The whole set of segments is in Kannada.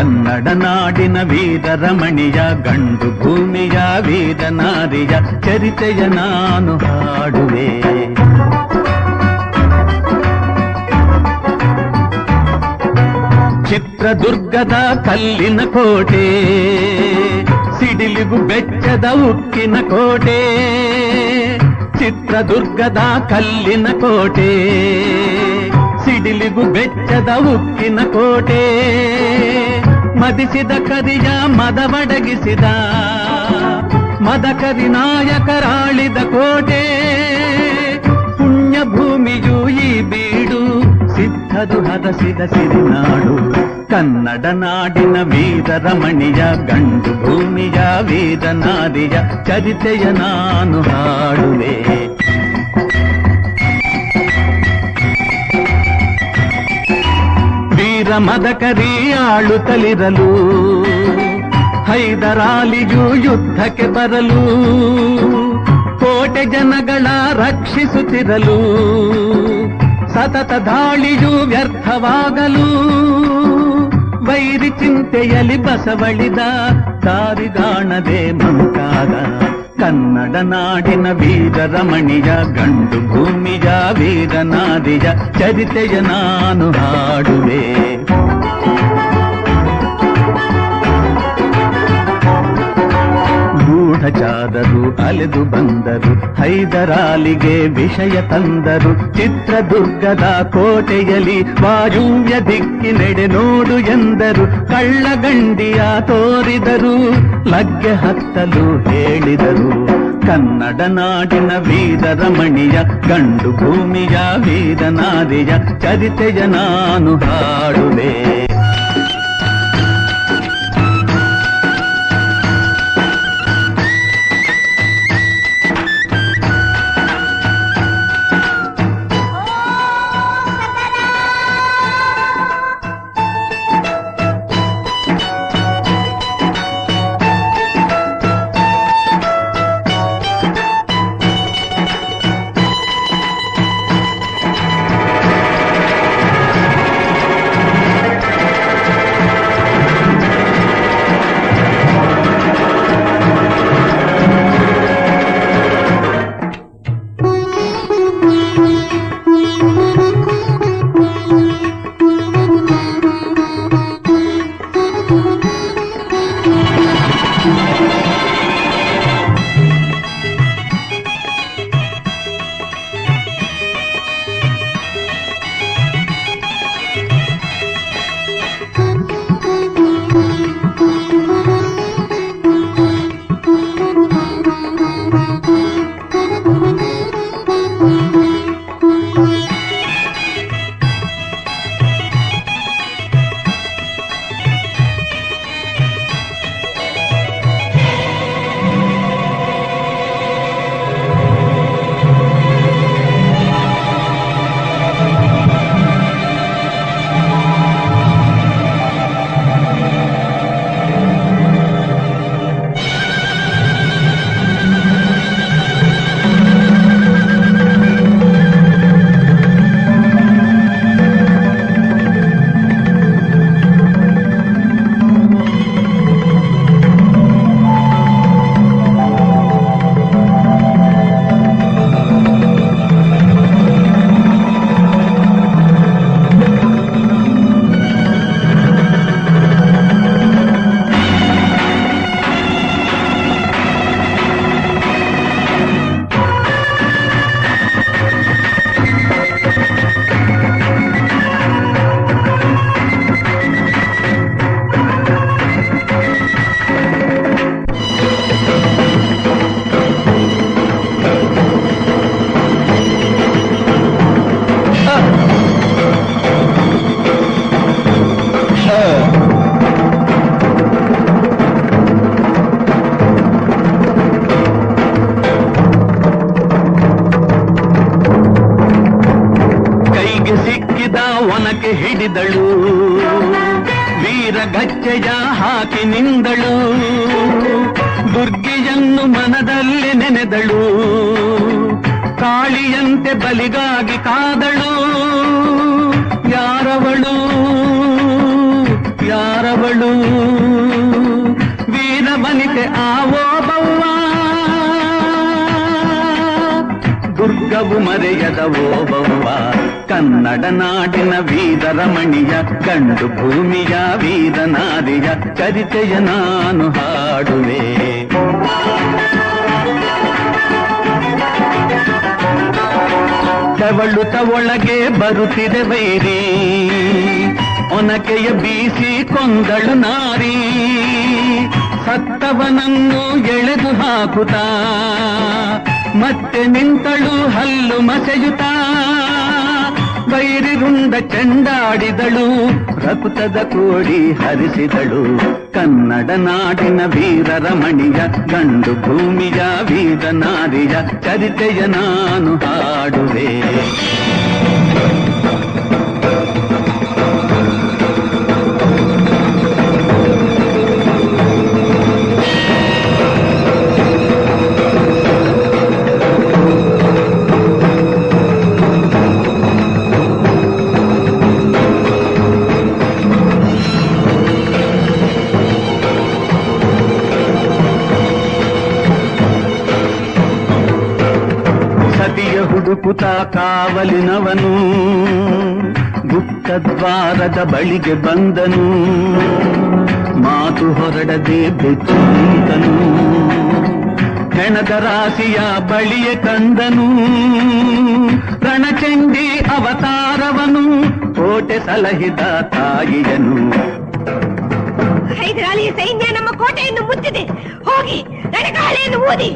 ಕನ್ನಡ ನಾಡಿನ ವೀರರಮಣಿಯ ಗಂಡು ಭೂಮಿಯ ವೀರನಾರಿಯ ಚರಿತೆಯ ನಾನು ಹಾಡುವೆ. ಚಿತ್ರದುರ್ಗದ ಕಲ್ಲಿನ ಕೋಟೆ, ಸಿಡಿಲಿಗು ಬೆಚ್ಚದ ಉಕ್ಕಿನ ಕೋಟೆ. ಚಿತ್ರದುರ್ಗದ ಕಲ್ಲಿನ ಕೋಟೆ, ಸಿಡಿಲಿಗು ಬೆಚ್ಚದ ಉಕ್ಕಿನ ಕೋಟೆ. ಮದಿಸಿದ ಕರಿಯ ಮದವಡಗಿಸಿದ ಮದಕರಿ ನಾಯಕರಾಳಿದ ಕೋಟೆ. ಪುಣ್ಯ ಭೂಮಿಯು ಈ ಬೀಡು, ಸಿದ್ಧದು ಹದಸಿದ ಸಿರಿನಾಡು. ಕನ್ನಡ ನಾಡಿನ ವೀರರಮಣಿಯ ಗಂಡು ಭೂಮಿಯ ವೀರನಾರಿಯ ಚರಿತೆಯ ನಾನು ಹಾಡುವೆ. ವೀರ ಮದಕರಿ ಆಳುತ್ತಲಿರಲು, ಹೈದರಾಲಿಯು ಯುದ್ಧಕ್ಕೆ ಬರಲು, ಕೋಟೆ ಜನಗಳ ರಕ್ಷಿಸುತ್ತಿರಲು, ಸತತ ದಾಳಿಯು ವ್ಯರ್ಥವಾಗಲು, ವೈರಿ ಚಿಂತೆಯಲ್ಲಿ ಬಸವಳಿದ ದಾರಿಗಾಣದೆ ಮಂಕಾದ. ಕನ್ನಡ ನಾಡಿನ ವೀರರಮಣಿಯ ಗಂಡು ಭೂಮಿಯ ವೀರನಾರಿಯ ಚರಿತೆಯ ನಾನು ಹಾಡುವೆ. ಗೂಢಚಾರರು ಅಲೆದು ಬಂದರು, ಹೈದರಾಲಿಗೆ ವಿಷಯ ತಂದರು. ಚಿತ್ರದುರ್ಗದ ಕೋಟೆಯಲ್ಲಿ ವಾಯುವ್ಯ ದಿಕ್ಕಿನೆಡೆ ನೋಡು ಎಂದರು. ಕಳ್ಳಗಂಡಿಯ ತೋರಿದರು, ಲಗ್ಗೆ ಹತ್ತಲು ಹೇಳಿದರು. ಕನ್ನಡ ನಾಡಿನ ವೀರರಮಣಿಯ ಗಂಡು ಭೂಮಿಯ ವೀರನಾರಿಯ ಚರಿತೆಯ ನಾನು ಹಾಡುವೆ. ಹಿಡಿದಳು, ವೀರಗಚ್ಚೆಯ ಹಾಕಿ ನಿಂದಳು, ದುರ್ಗೆಯನ್ನು ಮನದಲ್ಲಿ ನೆನೆದಳು, ಕಾಳಿಯಂತೆ ಬಲಿಗಾಗಿ ಕಾದಳು. ಯಾರವಳು ಯಾರವಳು ವೀರವನಿತೆ ಆವೋ ಬವ್ವ ದುರ್ಗವು ಮರೆಯದ ಓಬವ್ವ ಕನ್ನಡ ನಾಡಿನ ವೀರರಮಣಿಯ ಗಂಡು ಭೂಮಿಯ ವೀರನಾರಿಯ ಚರಿತೆಯ ನಾನು ಹಾಡುವೆ. ತೆವಳುತ ಒಳಗೆ ಬರುತ್ತಿದೆ ವೈರಿ ಒನಕೆಯ ಬೀಸಿ ಕೊಂದಳು ನಾರಿ ಸತ್ತವನನ್ನು ಎಳೆದು ಹಾಕುತ್ತಾ ಮತ್ತೆ ನಿಂತಳು ಹಲ್ಲು ಮಸೆಯುತ್ತಾ ವೈರಿರುಂಡ ಚೆಂಡಾಡಿದಳು ರಕುತದ ಕೋಡಿ ಹರಿಸಿದಳು ಕನ್ನಡ ನಾಡಿನ ವೀರರಮಣಿಯ ಗಂಡು ಭೂಮಿಯ ವೀರನಾರಿಯ ಚರಿತೆಯ ನಾನು ಹಾಡುವೆ. ಹುಡುಕುತ ಕಾವಲಿನವನು ಗುಪ್ತದ್ವಾರದ ಬಳಿಗೆ ಬಂದನು ಮಾತು ಹೊರಡದೆ ಬೆಚ್ಚಿ ನಿಂತನು ಹೆಣದ ರಾಶಿಯ ಬಳಿಯೇ ಕಂದನು ರಣಚಂಡಿ ಅವತಾರವನು ಕೋಟೆ ಸಲಹಿದ ತಾಯಿಯನು. ಹೈದರಾಲಿಯ ಸೈನ್ಯ ನಮ್ಮ ಕೋಟೆಯನ್ನು ಮುತ್ತಿದೆ, ಹೋಗಿ ರಣಗಾಳೆಯನ್ನು ಊದಿ.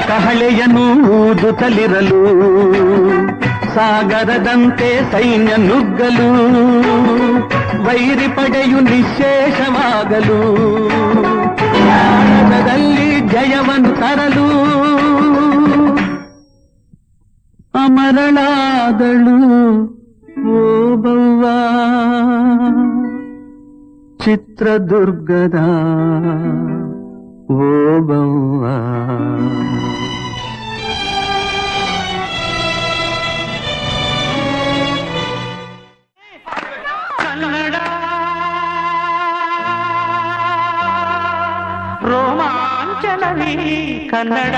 ಕಹಳೆಯನ್ನು ಊದುತ್ತಲಿರಲು ಸಾಗರದಂತೆ ಸೈನ್ಯ ನುಗ್ಗಲು ವೈರಿ ಪಡೆಯು ನಿಶ್ಶೇಷವಾಗಲು ಭಾರತದಲ್ಲಿ ಜಯವನ್ನು ತರಲು ಅಮರಳಾದಳು ಓಬವ್ವ ಚಿತ್ರದುರ್ಗದ ಓಬವ್ವ. ಕನ್ನಡ ರೋಮಾಂಚನವೇ ಕನ್ನಡ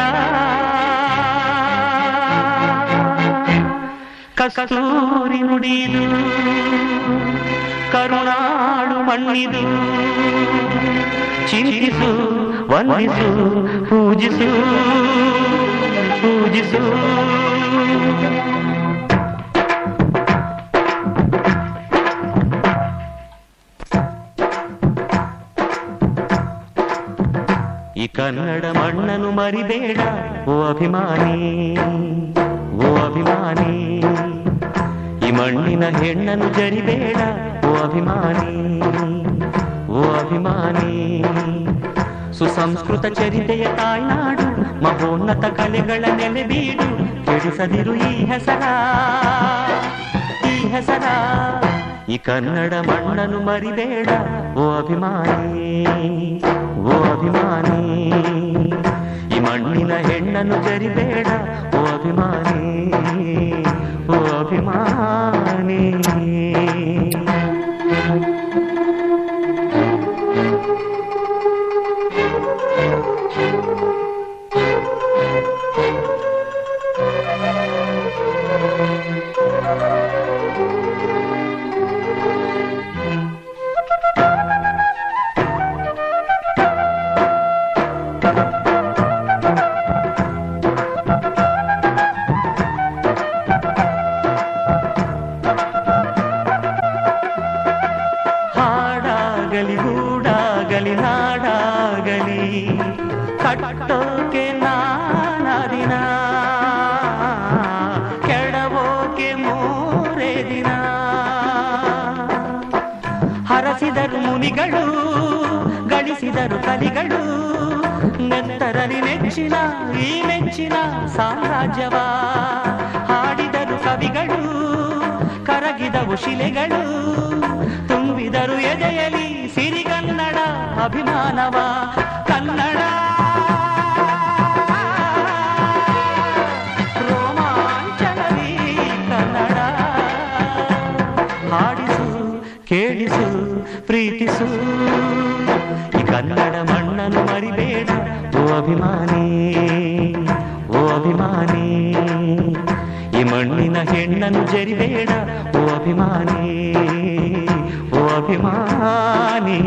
ಕಸ್ತೂರಿ ನುಡಿದು ಕರುಣಾಳು ಮಣ್ಣಿದು ಚಿಂತಿಸು ವಂದಿಸು ಪೂಜಿಸು ಪೂಜಿಸು. ಈ ಕನ್ನಡ ಮಣ್ಣನ್ನು ಮರಿಬೇಡ ಓ ಅಭಿಮಾನಿ, ಓ ಅಭಿಮಾನಿ. ಈ ಮಣ್ಣಿನ ಹೆಣ್ಣನ್ನು ಜರಿಬೇಡ ಓ ಅಭಿಮಾನಿ, ಓ ಅಭಿಮಾನಿ. ಸುಸಂಸ್ಕೃತ ಚರಿತೆಯ ತಾಯ್ನಾಡು, ಮಹೋನ್ನತ ಕಲೆಗಳ ನೆಲೆಬೀಡು. ಕೆಡಿಸದಿರು ಈ ಹೆಸರ, ಈ ಹೆಸರ. ಈ ಕನ್ನಡ ಮಣ್ಣನ್ನು ಮರಿಬೇಡ ಓ ಅಭಿಮಾನಿ, ಓ ಅಭಿಮಾನಿ. ಈ ಮಣ್ಣಿನ ಹೆಣ್ಣನ್ನು ಜರಿಬೇಡ ಓ ಅಭಿಮಾನಿ, ಓ ಅಭಿಮಾನಿ. ಹುಟ್ಟೋಕೆ ನಾನದಿನ, ಕೆಡವೋಕೆ ಮೂರೇ ದಿನ. ಹರಸಿದರು ಮುನಿಗಳು, ಗಳಿಸಿದರು ಕಲಿಗಳು, ನೆತ್ತರಲಿ ನೆಚ್ಚಿನ ಈ ಮೆಚ್ಚಿನ ಸಾಮ್ರಾಜ್ಯವ. ಹಾಡಿದರು ಕವಿಗಳು, ಕರಗಿದವು ಶಿಲೆಗಳು, ತುಂಬಿದರು ಎದೆಯಲಿ ಸಿರಿಗನ್ನಡ ಅಭಿಮಾನವ. ಕನ್ನಡ ರೋಮಾಂಚನವೀ ಕನ್ನಡ. ಹಾಡಿಸು, ಕೇಳಿಸು, ಪ್ರೀತಿಸು, ಈ ಕನ್ನಡ ಮಣ್ಣನ್ನು ಮರಿಬೇಡ ಓ ಅಭಿಮಾನಿ, ಓ ಅಭಿಮಾನಿ. ಈ ಮಣ್ಣಿನ ಹೆಣ್ಣನ್ನು ಜರಿಬೇಡ ಓ ಅಭಿಮಾನಿ, ಓ ಅಭಿಮಾನಿ.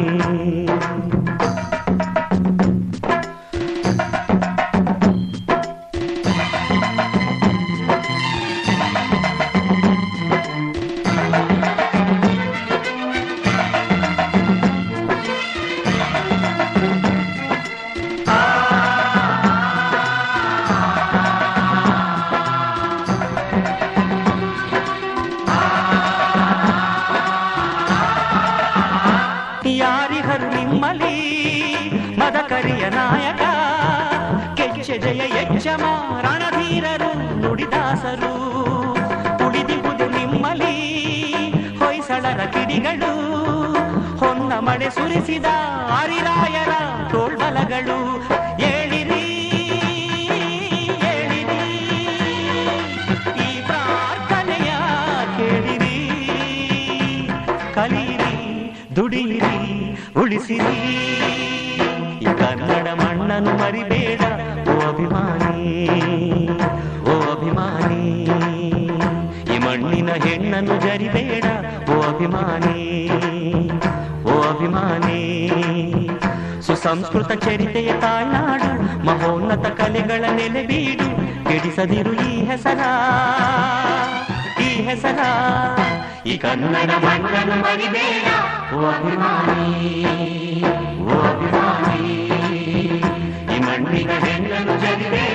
ಯಾರಿಹರು ನಿಮ್ಮಲಿ ಮದಕರಿಯ ನಾಯಕ, ಕೆಚ್ಚೆ ಜಯ ಯಜ್ಜಮ ರಣಧೀರರು ನುಡಿದಾಸರು. ಉಳಿದಿಹುದು ನಿಮ್ಮಲಿ ಹೊಯ್ಸಳರ ಕಿಡಿಗಳು, ಹೊನ್ನ ಮಳೆ ಸುರಿಸಿದ ಹರಿರಾಯರ ತೋಳ್ಬಲಗಳು. ಏಳಿರಿ ಏಳಿರಿ, ಈ ಪ್ರಾರ್ಥನೆಯ ಕೇಳಿರಿ, ಕಲಿಯಿರಿ, ದುಡಿಯಿರಿ, ಉಳಿಸಿರಿ. ಈ ಕನ್ನಡ ಮಣ್ಣನ್ನು ಮರಿಬೇಡ ಓ ಅಭಿಮಾನಿ, ಓ ಅಭಿಮಾನಿ. ಈ ಮಣ್ಣಿನ ಹೆಣ್ಣನ್ನು ಜರಿಬೇಡ ಓ ಅಭಿಮಾನಿ, ಓ ಅಭಿಮಾನಿ. ಸುಸಂಸ್ಕೃತ ಚರಿತೆಯ ತಾಯ್ನಾಡು, ಮಹೋನ್ನತ ಕಲೆಗಳ ನೆಲೆಬೀಡು. ಕೆಡಿಸದಿರು ಈ ಹೆಸರ, ಈ ಹೆಸರ. ಈ ಕನ್ನಡ ಮಣ್ಣನ್ನು ಮರಿಬೇಡ ಓ ಅಭಿಮಾನಿ, ಓ ಅಭಿಮಾನಿ. ಈ ಮಣ್ಣಿನ ಹೆಣ್ಣನ್ನು ಜರಿಬೇಡ.